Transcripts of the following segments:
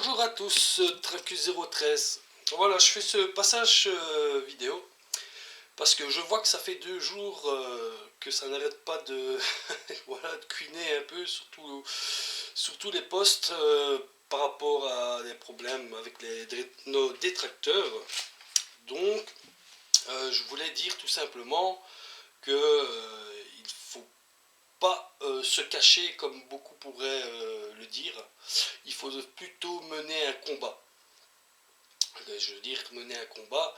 Bonjour à tous, Tracus013. Voilà, je fais ce passage vidéo parce que je vois que ça fait 2 jours que ça n'arrête pas de, voilà, de cuiner un peu, surtout les posts par rapport à des problèmes avec nos détracteurs. Donc, je voulais dire tout simplement que il faut pas se cacher comme beaucoup pourraient le dire. Il faut plutôt mener un combat. Je veux dire mener un combat,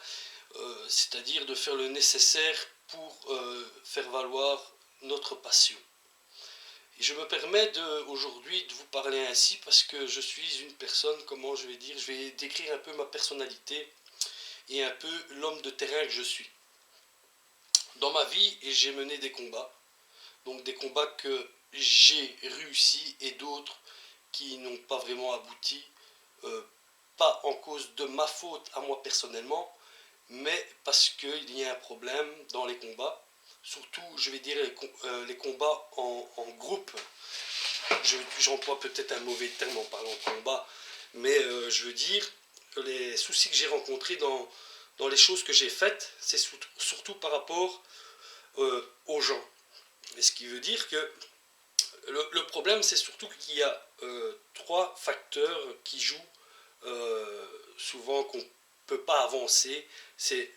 c'est-à-dire de faire le nécessaire pour faire valoir notre passion. Et je me permets aujourd'hui de vous parler ainsi parce que je suis une personne, comment je vais dire, je vais décrire un peu ma personnalité et un peu l'homme de terrain que je suis. Dans ma vie, j'ai mené des combats, donc des combats que j'ai réussi et d'autres qui n'ont pas vraiment abouti, pas en cause de ma faute à moi personnellement, mais parce qu'il y a un problème dans les combats, surtout je vais dire les combats en groupe. J'emploie peut-être un mauvais terme en parlant de combat, mais je veux dire les soucis que j'ai rencontrés dans les choses que j'ai faites, c'est surtout par rapport aux gens. Et ce qui veut dire que le problème, c'est surtout qu'il y a 3 facteurs qui jouent souvent qu'on ne peut pas avancer. C'est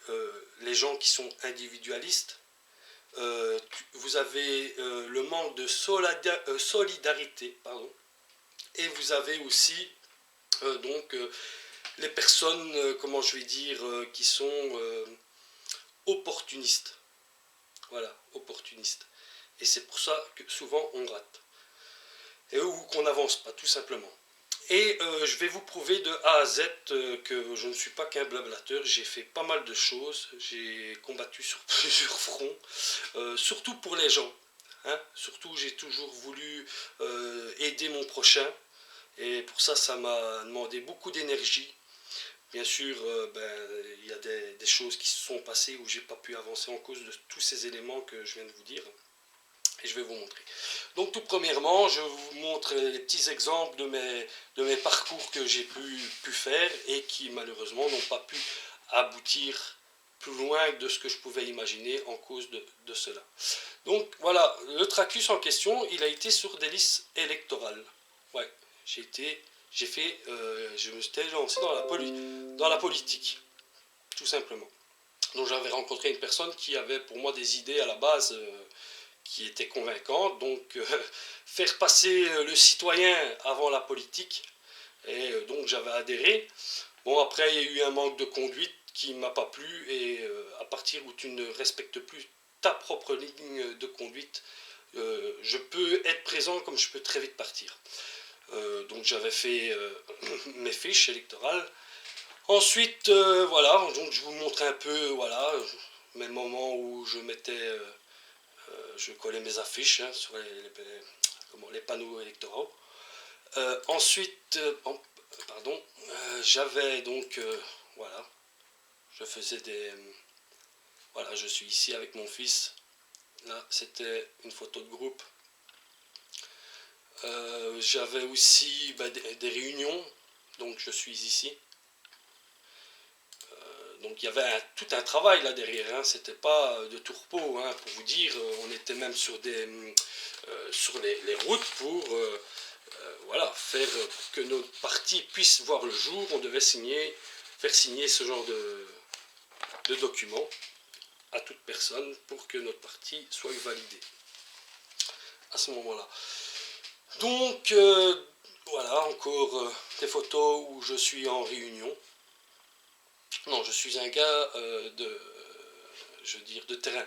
les gens qui sont individualistes. Vous avez le manque de solidarité, pardon, et vous avez aussi donc les personnes, comment je vais dire, qui sont opportunistes. Voilà, opportunistes. Et c'est pour ça que souvent on rate. Ou qu'on n'avance pas, tout simplement. Et je vais vous prouver de A à Z que je ne suis pas qu'un blablateur, j'ai fait pas mal de choses, j'ai combattu sur plusieurs fronts, surtout pour les gens. Hein. Surtout, j'ai toujours voulu aider mon prochain, et pour ça, ça m'a demandé beaucoup d'énergie. Bien sûr, il y a des choses qui se sont passées où j'ai pas pu avancer en cause de tous ces éléments que je viens de vous dire. Et je vais vous montrer. Donc tout premièrement, je vous montre les petits exemples de mes parcours que j'ai pu faire et qui malheureusement n'ont pas pu aboutir plus loin de ce que je pouvais imaginer en cause de cela. Donc voilà, le Tracus en question, il a été sur des listes électorales. Ouais, je me suis lancé dans la politique, tout simplement. Donc j'avais rencontré une personne qui avait pour moi des idées à la base qui était convaincante, donc faire passer le citoyen avant la politique, et donc j'avais adhéré. Bon, après il y a eu un manque de conduite qui ne m'a pas plu, et à partir où tu ne respectes plus ta propre ligne de conduite, je peux être présent comme je peux très vite partir. Donc j'avais fait mes fiches électorales. Ensuite, voilà, donc je vous montre un peu, voilà, mes moments où je mettais je collais mes affiches sur les panneaux électoraux. Ensuite, pardon, j'avais donc, voilà, je faisais des... voilà, je suis ici avec mon fils. Là, c'était une photo de groupe. J'avais aussi des réunions, donc je suis ici. Donc il y avait tout un travail là derrière, hein. C'était pas de tout repos, hein, pour vous dire, on était même sur les routes pour voilà, faire que notre parti puisse voir le jour. On devait faire signer ce genre de documents à toute personne pour que notre parti soit validé à ce moment-là. Donc voilà, encore des photos où je suis en réunion. Non, je suis un gars de terrain.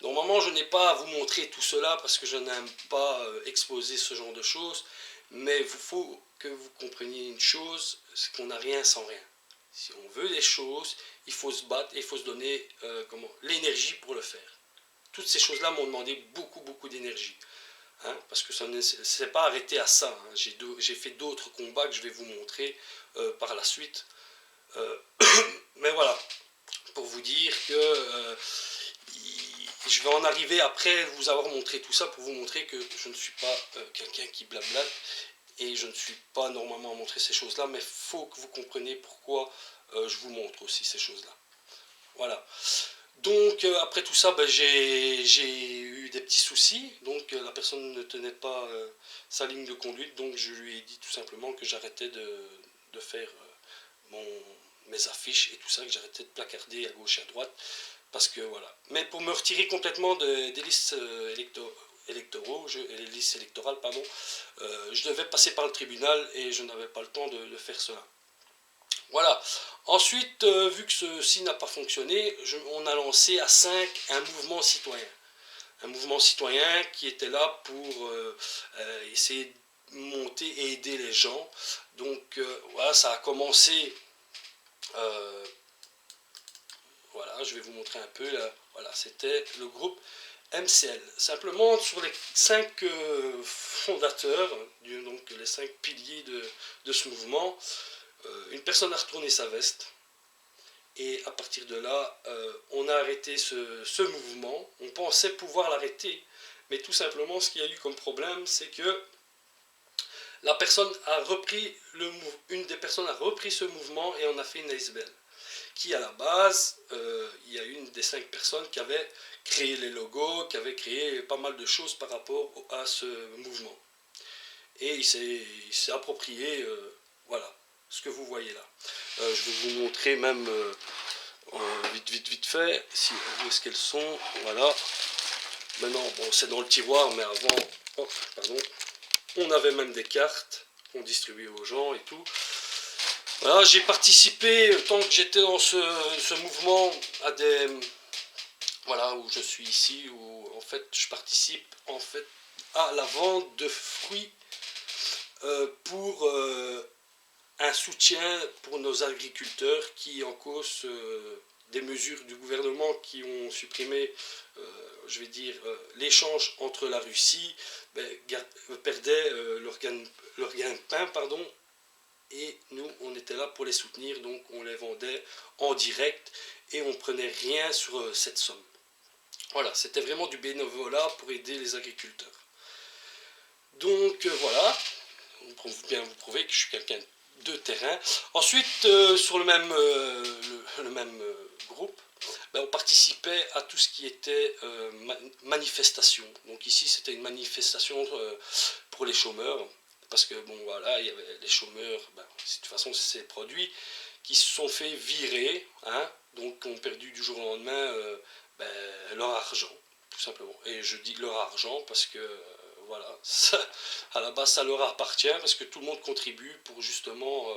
Normalement, je n'ai pas à vous montrer tout cela parce que je n'aime pas exposer ce genre de choses, mais il faut que vous compreniez une chose, c'est qu'on n'a rien sans rien. Si on veut des choses, il faut se battre et il faut se donner l'énergie pour le faire. Toutes ces choses-là m'ont demandé beaucoup d'énergie. Hein, parce que ça ne s'est pas arrêté à ça. Hein. J'ai fait d'autres combats que je vais vous montrer par la suite. Mais voilà, pour vous dire que je vais en arriver après vous avoir montré tout ça pour vous montrer que je ne suis pas quelqu'un qui blablate et je ne suis pas normalement à montrer ces choses-là, mais il faut que vous compreniez pourquoi je vous montre aussi ces choses-là. Voilà. Donc après tout ça, ben, j'ai eu des petits soucis, donc la personne ne tenait pas sa ligne de conduite, donc je lui ai dit tout simplement que j'arrêtais de faire mes affiches et tout ça, que j'arrêtais de placarder à gauche et à droite, parce que voilà. Mais pour me retirer complètement des listes les listes électorales, pardon, je devais passer par le tribunal et je n'avais pas le temps de faire cela. Voilà. Ensuite, vu que ceci n'a pas fonctionné, on a lancé à 5 un mouvement citoyen. Un mouvement citoyen qui était là pour essayer de monter et aider les gens. Donc voilà, ça a commencé. Voilà, je vais vous montrer un peu. Là. Voilà, c'était le groupe MCL. Simplement, sur les 5 fondateurs, donc les 5 piliers de ce mouvement, une personne a retourné sa veste. Et à partir de là, on a arrêté ce mouvement. On pensait pouvoir l'arrêter, mais tout simplement, ce qu'il y a eu comme problème, c'est que la personne a repris une des personnes a repris ce mouvement et on a fait une ASBL. Qui à la base, il y a une des 5 personnes qui avait créé les logos, qui avait créé pas mal de choses par rapport à ce mouvement. Et il s'est approprié, voilà, ce que vous voyez là. Je vais vous montrer même vite fait, où est-ce qu'elles sont, voilà. Maintenant, bon, c'est dans le tiroir, mais avant, oh, pardon, on avait même des cartes qu'on distribuait aux gens et tout. Voilà, j'ai participé, tant que j'étais dans ce mouvement, à des... Voilà, où je suis ici, où en fait, je participe en fait à la vente de fruits pour un soutien pour nos agriculteurs qui en cause des mesures du gouvernement qui ont supprimé, je vais dire, l'échange entre la Russie, perdaient leur gain de pain, pardon, et nous, on était là pour les soutenir, donc on les vendait en direct et on ne prenait rien sur cette somme. Voilà, c'était vraiment du bénévolat pour aider les agriculteurs. Donc voilà, pour bien vous prouver que je suis quelqu'un de terrain. Ensuite, sur le même groupe, ben, on participait à tout ce qui était manifestation. Donc ici, c'était une manifestation pour les chômeurs, parce que bon voilà, il y avait les chômeurs, ben, de toute façon, c'est ces produits qui se sont fait virer, hein, donc ont perdu du jour au lendemain ben, leur argent, tout simplement. Et je dis leur argent parce que voilà, ça, à la base ça leur appartient parce que tout le monde contribue pour justement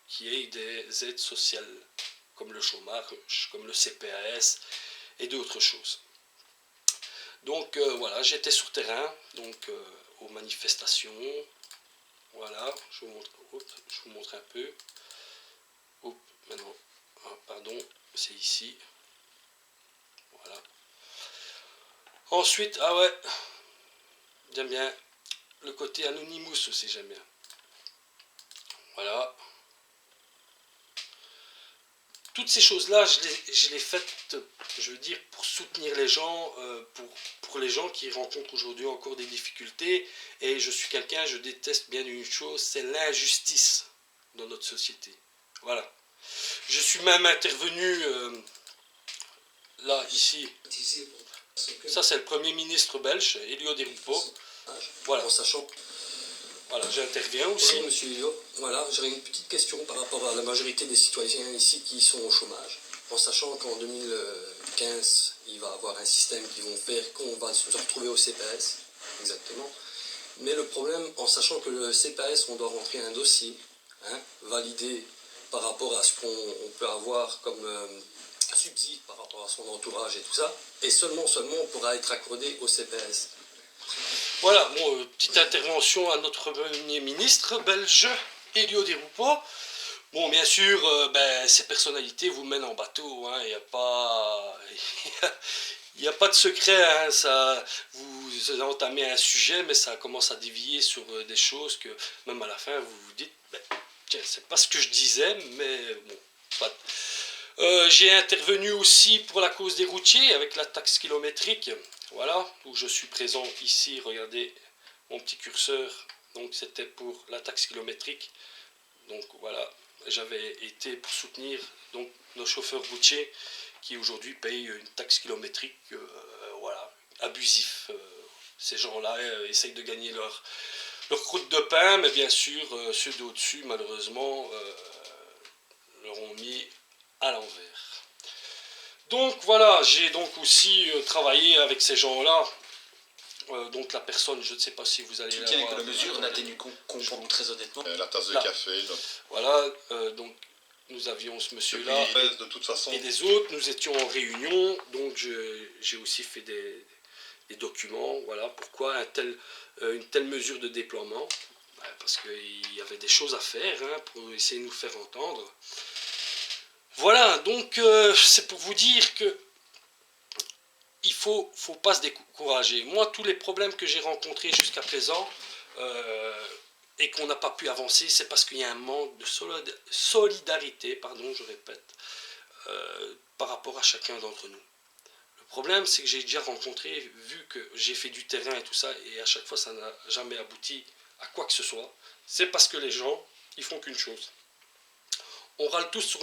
qu'il y ait des aides sociales comme le chômage, comme le CPAS et d'autres choses. Donc voilà, j'étais sur terrain, donc aux manifestations. Voilà, je vous montre un peu. Oups, maintenant, pardon, c'est ici. Voilà. Ensuite, ah ouais, j'aime bien le côté Anonymous aussi, j'aime bien. Voilà. Toutes ces choses-là, je les faites, je veux dire, pour soutenir les gens, pour les gens qui rencontrent aujourd'hui encore des difficultés. Et je suis quelqu'un, je déteste bien une chose, c'est l'injustice dans notre société. Voilà. Je suis même intervenu, là, ici. Ça, c'est le Premier ministre belge, Elio Di Rupo. Voilà. En sachant... Voilà, j'interviens aussi. Bonjour Monsieur Elio. Voilà, j'aurais une petite question par rapport à la majorité des citoyens ici qui sont au chômage. En sachant qu'en 2015, il va y avoir un système qui vont faire qu'on va se retrouver au CPS, exactement. Mais le problème, en sachant que le CPS, on doit rentrer un dossier, hein, validé par rapport à ce qu'on peut avoir comme subside par rapport à son entourage et tout ça, et seulement on pourra être accordé au CPS. Voilà, bon, petite intervention à notre Premier ministre belge, Elio Di Rupo. Bon, bien sûr, ben, ces personnalités vous mènent en bateau, hein, il n'y a pas de secret, hein, ça, vous entamez un sujet, mais ça commence à dévier sur des choses que même à la fin vous vous dites, ben, tiens, c'est pas ce que je disais, mais bon, pas. J'ai intervenu aussi pour la cause des routiers avec la taxe kilométrique, voilà, où je suis présent ici, regardez mon petit curseur donc c'était pour la taxe kilométrique. Donc voilà, j'avais été pour soutenir donc, nos chauffeurs routiers qui aujourd'hui payent une taxe kilométrique, voilà, abusif. Ces gens-là essayent de gagner leur croûte de pain, mais bien sûr, ceux d'au-dessus, malheureusement, leur ont mis à l'envers. Donc voilà, j'ai donc aussi travaillé avec ces gens-là. Donc la personne, je ne sais pas si vous allez la voir. Que la mesure n'atténue qu'on très honnêtement. La tasse de Là. café. Donc. Voilà, donc nous avions ce monsieur-là De toute façon. et des autres. Nous étions en réunion, donc j'ai aussi fait des documents. Voilà, pourquoi une telle mesure de déploiement? Parce qu'il y avait des choses à faire hein, pour essayer de nous faire entendre. Voilà, donc c'est pour vous dire que il faut pas se décourager. Moi, tous les problèmes que j'ai rencontrés jusqu'à présent et qu'on n'a pas pu avancer, c'est parce qu'il y a un manque de solidarité, pardon, je répète, par rapport à chacun d'entre nous. Le problème, c'est que j'ai déjà rencontré, vu que j'ai fait du terrain et tout ça, et à chaque fois, ça n'a jamais abouti à quoi que ce soit, c'est parce que les gens, ils font qu'une chose. On râle tous sur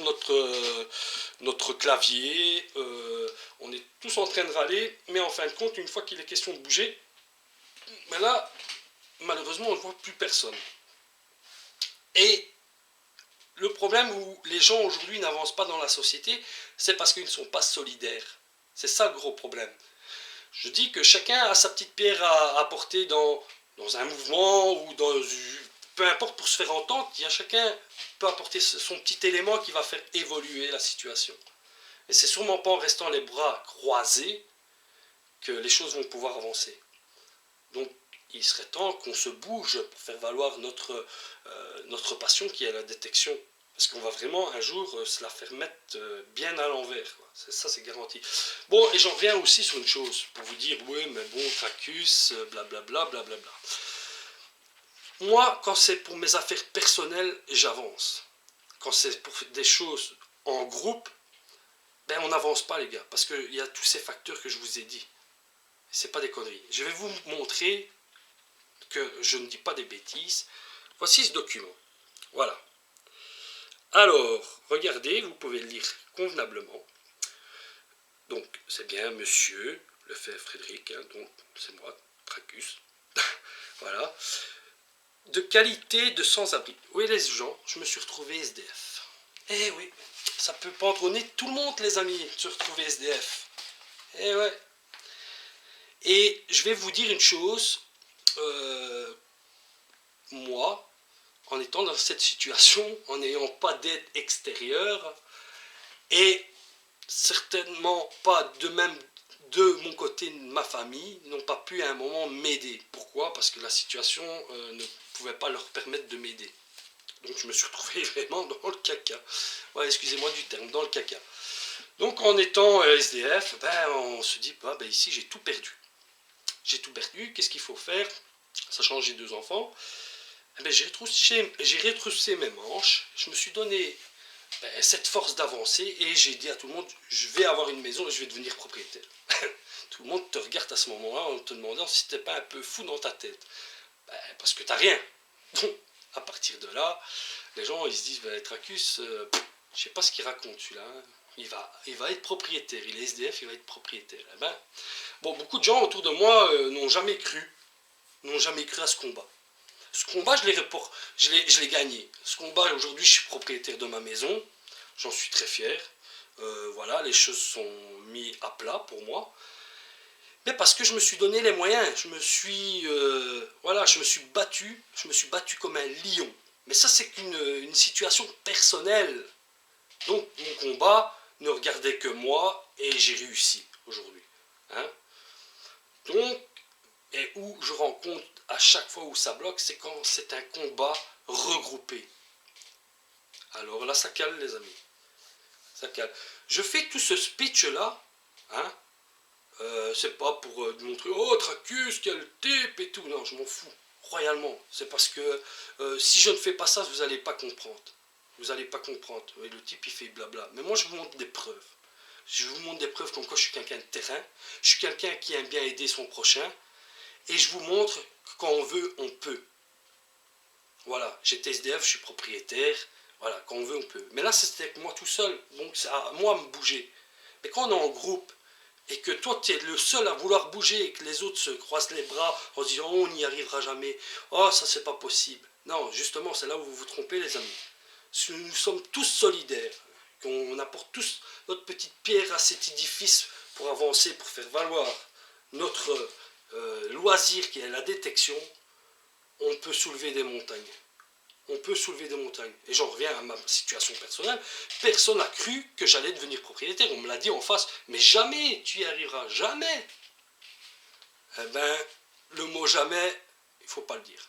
notre clavier, on est tous en train de râler, mais en fin de compte, une fois qu'il est question de bouger, ben là, malheureusement, on ne voit plus personne. Et le problème où les gens aujourd'hui n'avancent pas dans la société, c'est parce qu'ils ne sont pas solidaires. C'est ça le gros problème. Je dis que chacun a sa petite pierre à apporter dans un mouvement ou dans... Peu importe pour se faire entendre, il y a chacun peut apporter son petit élément qui va faire évoluer la situation. Et c'est sûrement pas en restant les bras croisés que les choses vont pouvoir avancer. Donc il serait temps qu'on se bouge pour faire valoir notre passion qui est la détection. Parce qu'on va vraiment un jour se la faire mettre bien à l'envers. Ça c'est garanti. Bon, et j'en reviens aussi sur une chose, pour vous dire, oui mais bon, Tracus, blablabla, blablabla. Moi, quand c'est pour mes affaires personnelles, j'avance. Quand c'est pour des choses en groupe, ben on n'avance pas les gars, parce qu'il y a tous ces facteurs que je vous ai dit. C'est pas des conneries. Je vais vous montrer que je ne dis pas des bêtises. Voici ce document. Voilà. Alors, regardez, vous pouvez le lire convenablement. Donc, c'est bien Monsieur Lefebvre Frédéric, hein, donc c'est moi, Tracus. Voilà. De qualité de sans-abri. Oui, les gens, je me suis retrouvé SDF. Eh oui, ça peut pas entronner tout le monde, les amis, de se retrouver SDF. Eh ouais. Et je vais vous dire une chose. Moi, en étant dans cette situation, en n'ayant pas d'aide extérieure, et certainement pas de même de mon côté de ma famille, n'ont pas pu à un moment m'aider. Pourquoi? Parce que la situation ne pouvait pas leur permettre de m'aider. Donc je me suis retrouvé vraiment dans le caca. Ouais, excusez-moi du terme, dans le caca. Donc en étant SDF, ben, on se dit, bah, ben, ici j'ai tout perdu. J'ai tout perdu, qu'est-ce qu'il faut faire? Sachant que j'ai 2 enfants, eh ben, j'ai retroussé mes manches, je me suis donné cette force d'avancer et j'ai dit à tout le monde, je vais avoir une maison et je vais devenir propriétaire. Tout le monde te regarde à ce moment-là en te demandant si t'es pas un peu fou dans ta tête. Ben, parce que t'as rien. Donc, à partir de là, les gens ils se disent, ben, Tracus, je sais pas ce qu'il raconte celui-là. Hein. Il va être propriétaire, il est SDF, il va être propriétaire. Eh ben, bon, beaucoup de gens autour de moi n'ont jamais cru à ce combat. Ce combat, je l'ai gagné. Ce combat, aujourd'hui, je suis propriétaire de ma maison. J'en suis très fier. Voilà, les choses sont mises à plat pour moi. Mais parce que je me suis donné les moyens. Je me suis battu. Je me suis battu comme un lion. Mais ça, c'est une situation personnelle. Donc, mon combat ne regardait que moi et j'ai réussi aujourd'hui. Hein? Donc, et où je rencontre à chaque fois où ça bloque, c'est quand c'est un combat regroupé. Alors là, ça cale, les amis. Ça cale. Je fais tout ce speech-là, hein, c'est pas pour montrer, oh, Tracus, quel type et tout. Non, je m'en fous, royalement. C'est parce que si je ne fais pas ça, vous n'allez pas comprendre. Vous n'allez pas comprendre. Et le type, il fait blabla. Mais moi, je vous montre des preuves. Je vous montre des preuves comme quoi je suis quelqu'un de terrain. Je suis quelqu'un qui aime bien aider son prochain. Et je vous montre que quand on veut, on peut. Voilà, j'étais SDF, je suis propriétaire. Voilà, quand on veut, on peut. Mais là, c'était avec moi tout seul. Donc, c'est à moi de me bouger. Mais quand on est en groupe, et que toi, tu es le seul à vouloir bouger, et que les autres se croisent les bras en se disant, oh, on n'y arrivera jamais. Oh, ça, c'est pas possible. Non, justement, c'est là où vous vous trompez, les amis. Nous sommes tous solidaires. Qu'on apporte tous notre petite pierre à cet édifice pour avancer, pour faire valoir notre loisir qui est la détection, on peut soulever des montagnes. On peut soulever des montagnes. Et j'en reviens à ma situation personnelle. Personne n'a cru que j'allais devenir propriétaire. On me l'a dit en face. Mais jamais tu y arriveras. Jamais. Eh ben, le mot jamais, il ne faut pas le dire.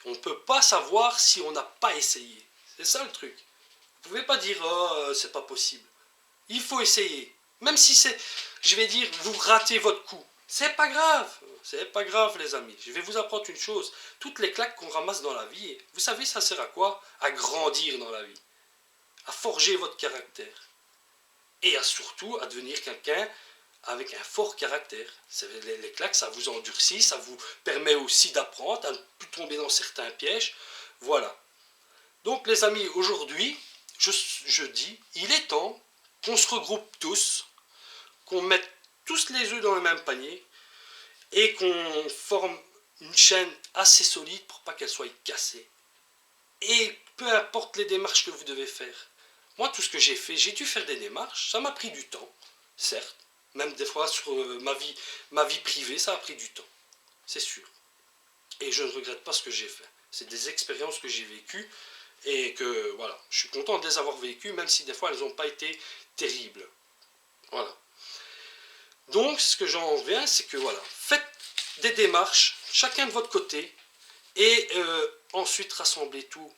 On ne peut pas savoir si on n'a pas essayé. C'est ça le truc. Vous ne pouvez pas dire, oh, c'est pas possible. Il faut essayer. Même si c'est, je vais dire, vous ratez votre coup. C'est pas grave. C'est pas grave, les amis. Je vais vous apprendre une chose. Toutes les claques qu'on ramasse dans la vie, vous savez, ça sert à quoi? À grandir dans la vie. À forger votre caractère. Et surtout, à devenir quelqu'un avec un fort caractère. Les claques, ça vous endurcit, ça vous permet aussi d'apprendre, à ne plus tomber dans certains pièges. Voilà. Donc, les amis, aujourd'hui, je dis, il est temps qu'on se regroupe tous, qu'on mette tous les œufs dans le même panier et qu'on forme une chaîne assez solide pour pas qu'elle soit cassée. Et peu importe les démarches que vous devez faire. Moi, tout ce que j'ai fait, j'ai dû faire des démarches, ça m'a pris du temps, certes. Même des fois sur ma vie privée, ça a pris du temps, c'est sûr. Et je ne regrette pas ce que j'ai fait. C'est des expériences que j'ai vécues et que, voilà, je suis content de les avoir vécues, même si des fois elles n'ont pas été terribles. Voilà. Donc, ce que j'en reviens, c'est que, voilà, faites des démarches, chacun de votre côté, et ensuite rassemblez tout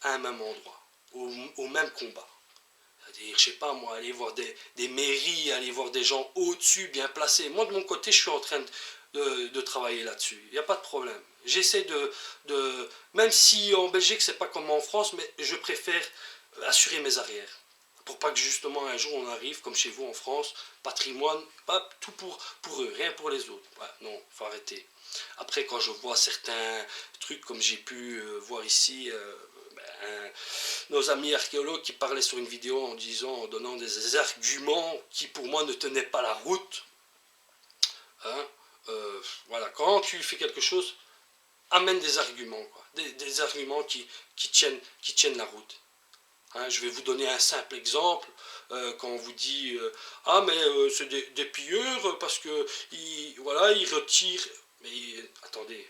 à un même endroit, au même combat. C'est-à-dire, je sais pas moi, aller voir des mairies, aller voir des gens au-dessus, bien placés. Moi, de mon côté, je suis en train de travailler là-dessus. Il n'y a pas de problème. J'essaie même si en Belgique, c'est pas comme en France, mais je préfère assurer mes arrières. Pour pas que justement un jour on arrive, comme chez vous en France, patrimoine, pas tout pour eux, rien pour les autres. Ouais, non, faut arrêter. Après, quand je vois certains trucs comme j'ai pu voir ici, nos amis archéologues qui parlaient sur une vidéo en donnant des arguments qui pour moi ne tenaient pas la route. Hein, voilà, quand tu fais quelque chose, amène des arguments, quoi. Des arguments qui tiennent la route. Hein, je vais vous donner un simple exemple. Quand on vous dit ah mais c'est des pilleurs parce que voilà, ils retirent. Mais attendez,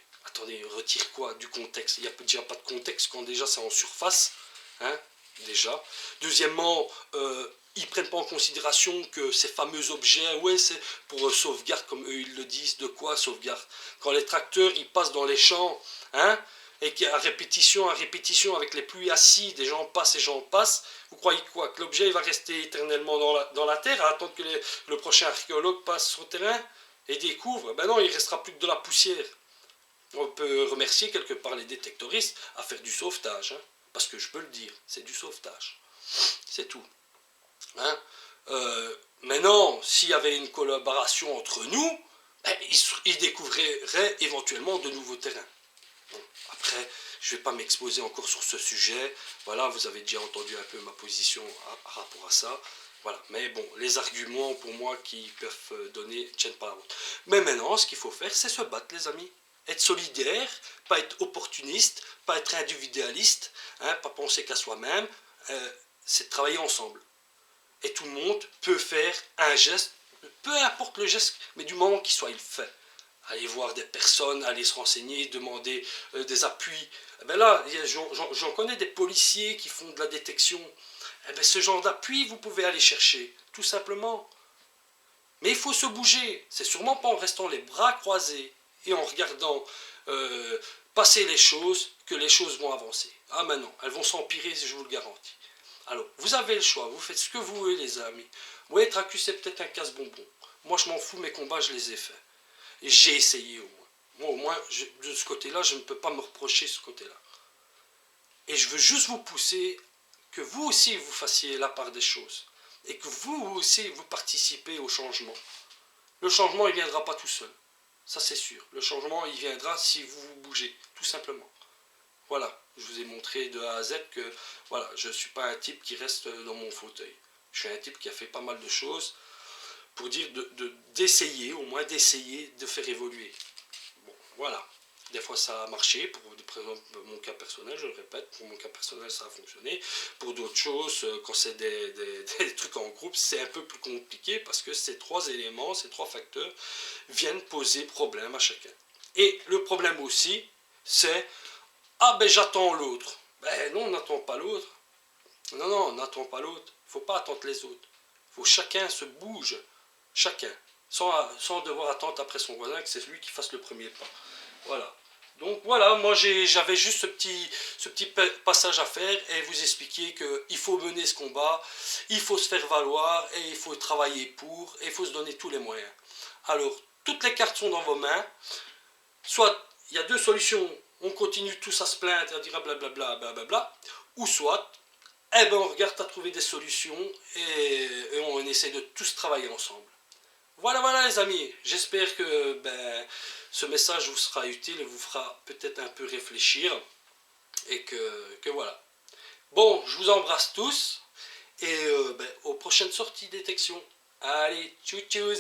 ils retirent quoi du contexte? Il n'y a déjà pas de contexte quand déjà c'est en surface. Hein, déjà. Deuxièmement, ils prennent pas en considération que ces fameux objets, ouais, c'est pour sauvegarde, comme eux ils le disent. De quoi sauvegarde? Quand les tracteurs ils passent dans les champs, hein, et qu'à répétition avec les pluies acides, et j'en passe, vous croyez quoi? Que l'objet il va rester éternellement dans la terre à attendre que le prochain archéologue passe sur le terrain et découvre? Ben non, il ne restera plus que de la poussière. On peut remercier quelque part les détectoristes à faire du sauvetage, hein, parce que je peux le dire, c'est du sauvetage. C'est tout. Hein, maintenant, s'il y avait une collaboration entre nous, ben, ils découvriraient éventuellement de nouveaux terrains. Bon, après, je ne vais pas m'exposer encore sur ce sujet. Voilà, vous avez déjà entendu un peu ma position par rapport à ça. Voilà, mais bon, les arguments pour moi qui peuvent donner ne tiennent pas la route. Mais maintenant, ce qu'il faut faire, c'est se battre, les amis. Être solidaire, pas être opportuniste, pas être individualiste, hein, pas penser qu'à soi-même. C'est de travailler ensemble. Et tout le monde peut faire un geste, peu importe le geste, mais du moment qu'il soit fait. Aller voir des personnes, aller se renseigner, demander des appuis. Eh ben là, j'en connais des policiers qui font de la détection. Eh ben ce genre d'appui, vous pouvez aller chercher, tout simplement. Mais il faut se bouger. C'est sûrement pas en restant les bras croisés et en regardant passer les choses que les choses vont avancer. Ah mais non, elles vont s'empirer, je vous le garantis. Alors, vous avez le choix, vous faites ce que vous voulez, les amis. Oui, Tracus, c'est peut-être un casse-bonbon. Moi, je m'en fous, mes combats, je les ai faits. Et j'ai essayé au moins. Moi, au moins, de ce côté-là, je ne peux pas me reprocher ce côté-là. Et je veux juste vous pousser que vous aussi, vous fassiez la part des choses. Et que vous aussi, vous participez au changement. Le changement, il ne viendra pas tout seul. Ça, c'est sûr. Le changement, il viendra si vous vous bougez, tout simplement. Voilà, je vous ai montré de A à Z que voilà, je ne suis pas un type qui reste dans mon fauteuil. Je suis un type qui a fait pas mal de choses pour dire d'essayer, au moins d'essayer de faire évoluer. Bon, voilà. Des fois ça a marché, pour exemple mon cas personnel, je le répète, pour mon cas personnel ça a fonctionné. Pour d'autres choses, quand c'est des trucs en groupe, c'est un peu plus compliqué parce que ces trois éléments, ces trois facteurs viennent poser problème à chacun. Et le problème aussi, c'est « Ah ben j'attends l'autre ». Ben non, on n'attend pas l'autre. Non, non, on n'attend pas l'autre. Il ne faut pas attendre les autres. Il faut que chacun se bouge. Chacun. Sans devoir attendre après son voisin que c'est lui qui fasse le premier pas. Voilà. Donc voilà, moi j'avais juste ce petit passage à faire et vous expliquer qu'il faut mener ce combat, il faut se faire valoir et il faut travailler pour et il faut se donner tous les moyens. Alors, toutes les cartes sont dans vos mains. Soit il y a deux solutions, on continue tous à se plaindre, à dire blablabla, blablabla, ou soit, eh ben on regarde à trouver des solutions et on essaie de tous travailler ensemble. Voilà, voilà les amis, j'espère que ce message vous sera utile et vous fera peut-être un peu réfléchir et que voilà. Bon, je vous embrasse tous et aux prochaines sorties détection. Allez, tchou tchou.